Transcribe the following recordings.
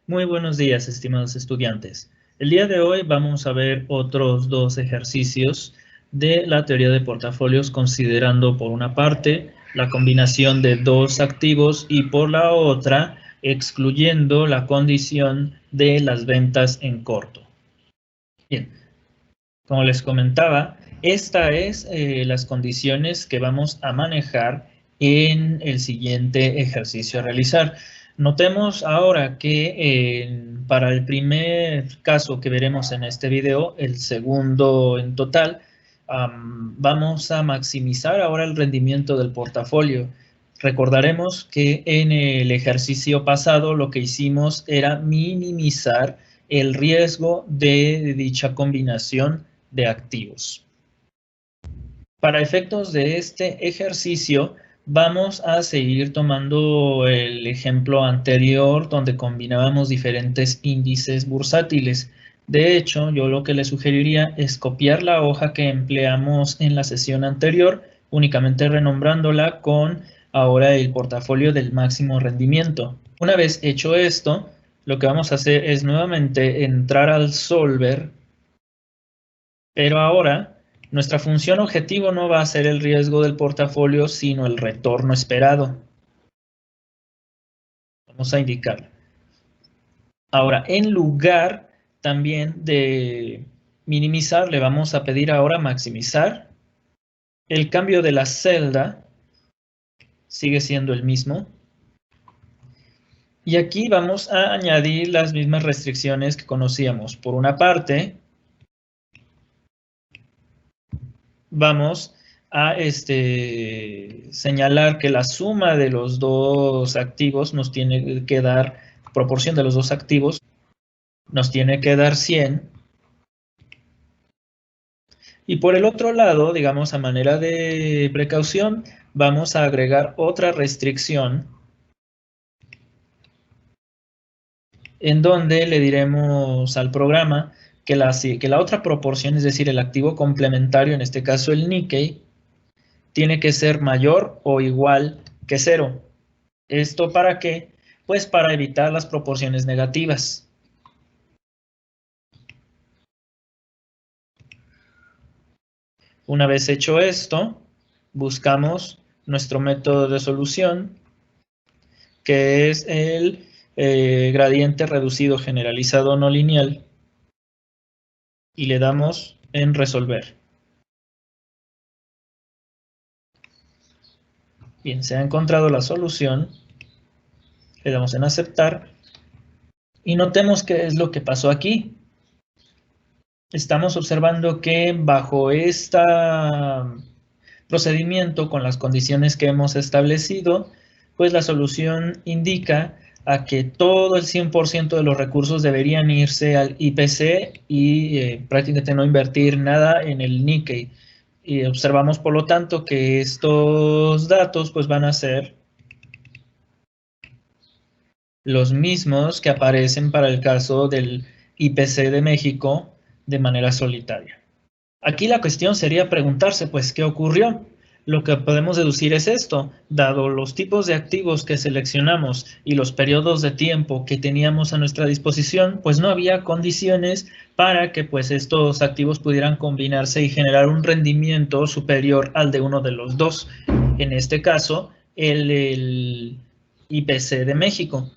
Muy buenos días, estimados estudiantes. El día de hoy vamos a ver otros dos ejercicios de la teoría de portafolios, considerando por una parte la combinación de dos activos y por la otra excluyendo la condición de las ventas en corto. Bien, como les comentaba, esta es las condiciones que vamos a manejar en el siguiente ejercicio a realizar. Notemos ahora que para el primer caso que veremos en este video, el segundo en total, vamos a maximizar ahora el rendimiento del portafolio. Recordaremos que en el ejercicio pasado lo que hicimos era minimizar el riesgo de dicha combinación de activos. Para efectos de este ejercicio, vamos a seguir tomando el ejemplo anterior donde combinábamos diferentes índices bursátiles. De hecho, yo lo que les sugeriría es copiar la hoja que empleamos en la sesión anterior, únicamente renombrándola con ahora el portafolio del máximo rendimiento. Una vez hecho esto, lo que vamos a hacer es nuevamente entrar al solver, pero ahora nuestra función objetivo no va a ser el riesgo del portafolio, sino el retorno esperado. Vamos a indicar. Ahora, en lugar también de minimizar, le vamos a pedir ahora maximizar. El cambio de la celda sigue siendo el mismo. Y aquí vamos a añadir las mismas restricciones que conocíamos. Por una parte, vamos a señalar que la suma de los dos activos nos tiene que dar, proporción de los dos activos, nos tiene que dar 100. Y por el otro lado, digamos a manera de precaución, vamos a agregar otra restricción en donde le diremos al programa que la otra proporción, es decir, el activo complementario, en este caso el Nikkei, tiene que ser mayor o igual que 0. ¿Esto para qué? Pues para evitar las proporciones negativas. Una vez hecho esto, buscamos nuestro método de solución, que es el gradiente reducido generalizado no lineal, y le damos en resolver. Bien, se ha encontrado la solución, le damos en aceptar, y notemos qué es lo que pasó aquí. Estamos observando que bajo este procedimiento, con las condiciones que hemos establecido, pues la solución indica a que todo el 100% de los recursos deberían irse al IPC y prácticamente no invertir nada en el Nikkei. Y observamos, por lo tanto, que estos datos pues van a ser los mismos que aparecen para el caso del IPC de México de manera solitaria. Aquí la cuestión sería preguntarse, pues, ¿qué ocurrió? Lo que podemos deducir es esto: dado los tipos de activos que seleccionamos y los periodos de tiempo que teníamos a nuestra disposición, pues no había condiciones para que pues estos activos pudieran combinarse y generar un rendimiento superior al de uno de los dos. En este caso, el IPC de México.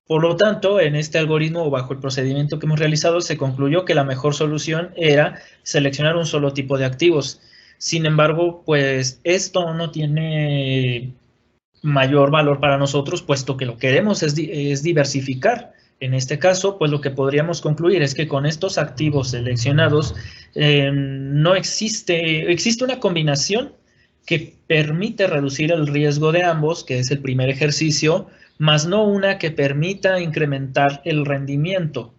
Por lo tanto, en este algoritmo o bajo el procedimiento que hemos realizado, se concluyó que la mejor solución era seleccionar un solo tipo de activos. Sin embargo, pues esto no tiene mayor valor para nosotros, puesto que lo que queremos es diversificar. En este caso, pues lo que podríamos concluir es que con estos activos seleccionados no existe una combinación que permite reducir el riesgo de ambos, que es el primer ejercicio, más no una que permita incrementar el rendimiento.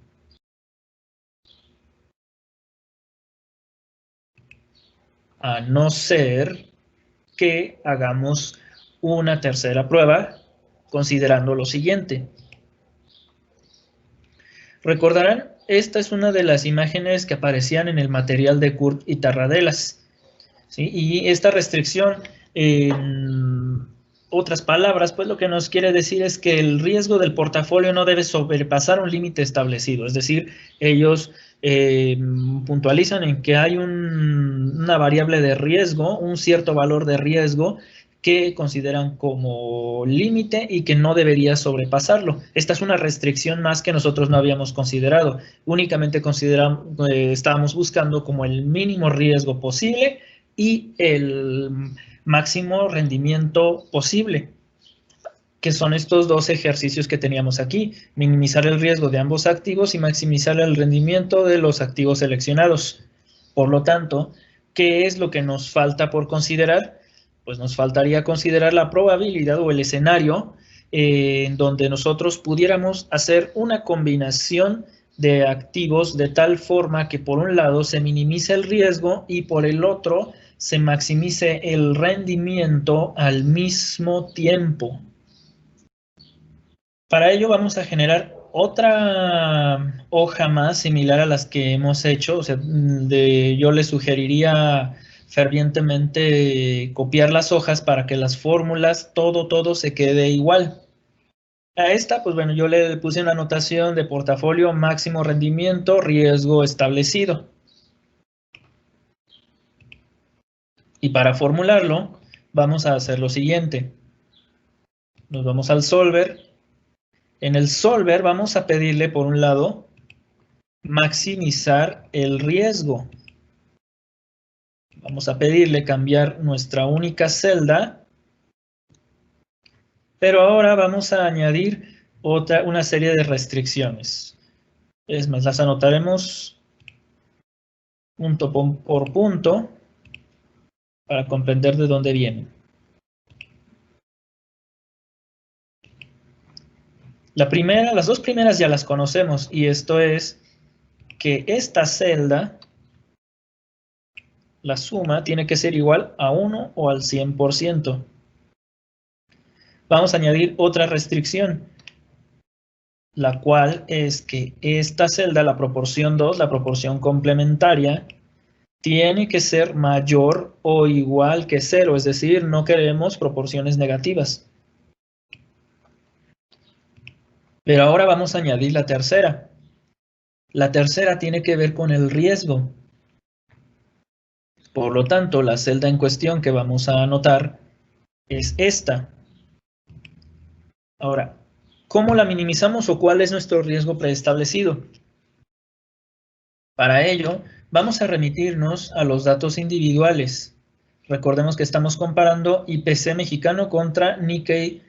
A no ser que hagamos una tercera prueba considerando lo siguiente. Recordarán, esta es una de las imágenes que aparecían en el material de Kurt y Tarradellas, ¿sí? Y esta restricción otras palabras, pues lo que nos quiere decir es que el riesgo del portafolio no debe sobrepasar un límite establecido, es decir, ellos puntualizan en que hay una variable de riesgo, un cierto valor de riesgo que consideran como límite y que no debería sobrepasarlo. Esta es una restricción más que nosotros no habíamos considerado. Únicamente estábamos buscando como el mínimo riesgo posible y el máximo rendimiento posible, que son estos dos ejercicios que teníamos aquí: minimizar el riesgo de ambos activos y maximizar el rendimiento de los activos seleccionados. Por lo tanto, ¿qué es lo que nos falta por considerar? Pues nos faltaría considerar la probabilidad o el escenario en donde nosotros pudiéramos hacer una combinación de activos de tal forma que por un lado se minimice el riesgo y por el otro se maximice el rendimiento al mismo tiempo. Para ello vamos a generar otra hoja más similar a las que hemos hecho. O sea, yo les sugeriría fervientemente copiar las hojas para que las fórmulas, todo se quede igual. A esta, pues bueno, yo le puse una anotación de portafolio máximo rendimiento, riesgo establecido. Y para formularlo, vamos a hacer lo siguiente. Nos vamos al solver. En el solver vamos a pedirle, por un lado, maximizar el riesgo. Vamos a pedirle cambiar nuestra única celda, pero ahora vamos a añadir una serie de restricciones. Es más, las anotaremos punto por punto para comprender de dónde vienen. Las dos primeras ya las conocemos, y esto es que esta celda, la suma, tiene que ser igual a 1 o al 100%. Vamos a añadir otra restricción, la cual es que esta celda, la proporción 2, la proporción complementaria, tiene que ser mayor o igual que 0, es decir, no queremos proporciones negativas. Pero ahora vamos a añadir la tercera. La tercera tiene que ver con el riesgo. Por lo tanto, la celda en cuestión que vamos a anotar es esta. Ahora, ¿cómo la minimizamos o cuál es nuestro riesgo preestablecido? Para ello, vamos a remitirnos a los datos individuales. Recordemos que estamos comparando IPC mexicano contra Nikkei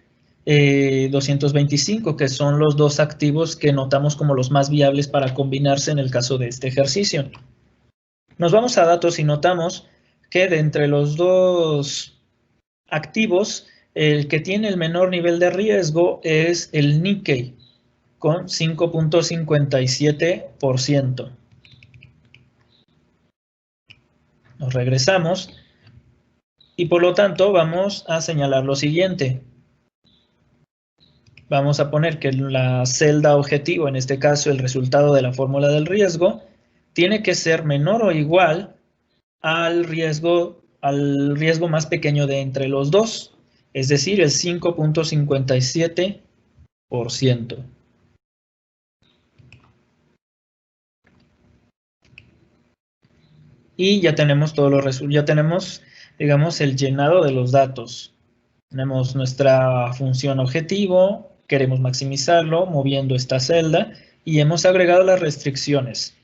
225, que son los dos activos que notamos como los más viables para combinarse en el caso de este ejercicio. Nos vamos a datos y notamos que de entre los dos activos, el que tiene el menor nivel de riesgo es el Nikkei, con 5.57%. Nos regresamos y por lo tanto vamos a señalar lo siguiente. Vamos a poner que la celda objetivo, en este caso el resultado de la fórmula del riesgo, tiene que ser menor o igual al riesgo más pequeño de entre los dos, es decir, el 5.57%. Y ya tenemos todos los resultados, ya tenemos, digamos, el llenado de los datos. Tenemos nuestra función objetivo, queremos maximizarlo moviendo esta celda y hemos agregado las restricciones.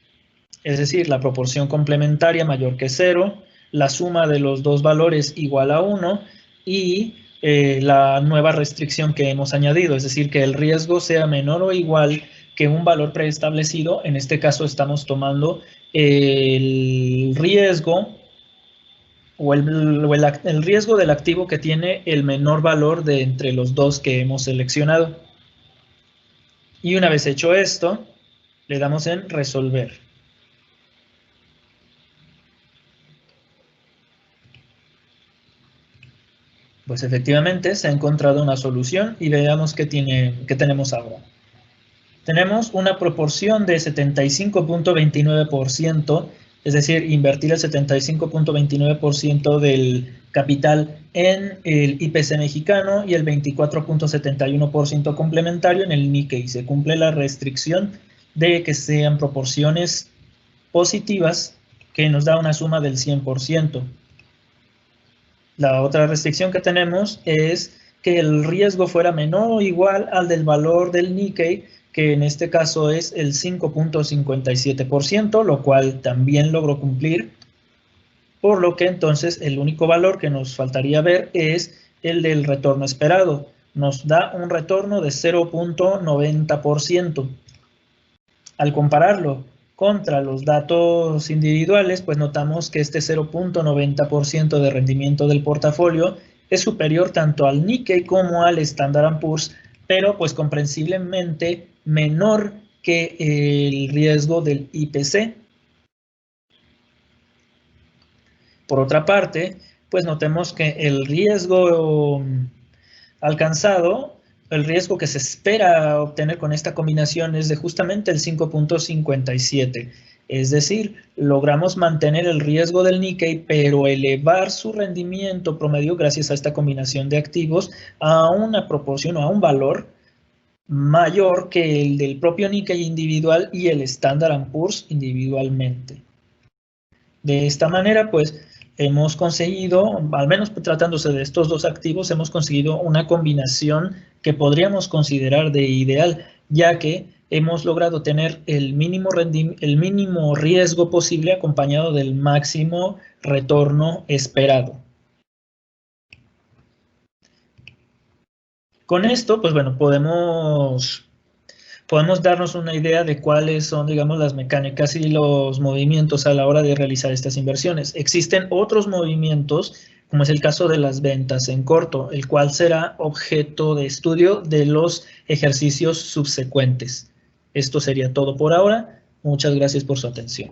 Es decir, la proporción complementaria mayor que 0, la suma de los dos valores igual a 1 y la nueva restricción que hemos añadido, es decir, que el riesgo sea menor o igual que un valor preestablecido. En este caso estamos tomando el riesgo o el riesgo del activo que tiene el menor valor de entre los dos que hemos seleccionado. Y una vez hecho esto, le damos en resolver. Pues efectivamente se ha encontrado una solución y veamos qué tenemos ahora. Tenemos una proporción de 75.29% es decir, invertir el 75.29% del capital en el IPC mexicano y el 24.71% complementario en el Nikkei. Se cumple la restricción de que sean proporciones positivas, que nos da una suma del 100%. La otra restricción que tenemos es que el riesgo fuera menor o igual al del valor del Nikkei, que en este caso es el 5.57%, lo cual también logró cumplir, por lo que entonces el único valor que nos faltaría ver es el del retorno esperado. Nos da un retorno de 0.90%. Al compararlo contra los datos individuales, pues notamos que este 0.90% de rendimiento del portafolio es superior tanto al Nikkei como al Standard & Poor's, pero pues comprensiblemente menor que el riesgo del IPC. Por otra parte, pues notemos que el riesgo alcanzado, el riesgo que se espera obtener con esta combinación es de justamente el 5.57. Es decir, logramos mantener el riesgo del Nikkei, pero elevar su rendimiento promedio gracias a esta combinación de activos a una proporción o a un valor mayor que el del propio Nikkei individual y el Standard & Poor's individualmente. De esta manera, pues, hemos conseguido, al menos tratándose de estos dos activos, hemos conseguido una combinación que podríamos considerar de ideal, ya que hemos logrado tener el mínimo riesgo posible acompañado del máximo retorno esperado. Con esto, pues bueno, podemos darnos una idea de cuáles son, digamos, las mecánicas y los movimientos a la hora de realizar estas inversiones. Existen otros movimientos, como es el caso de las ventas en corto, el cual será objeto de estudio de los ejercicios subsecuentes. Esto sería todo por ahora. Muchas gracias por su atención.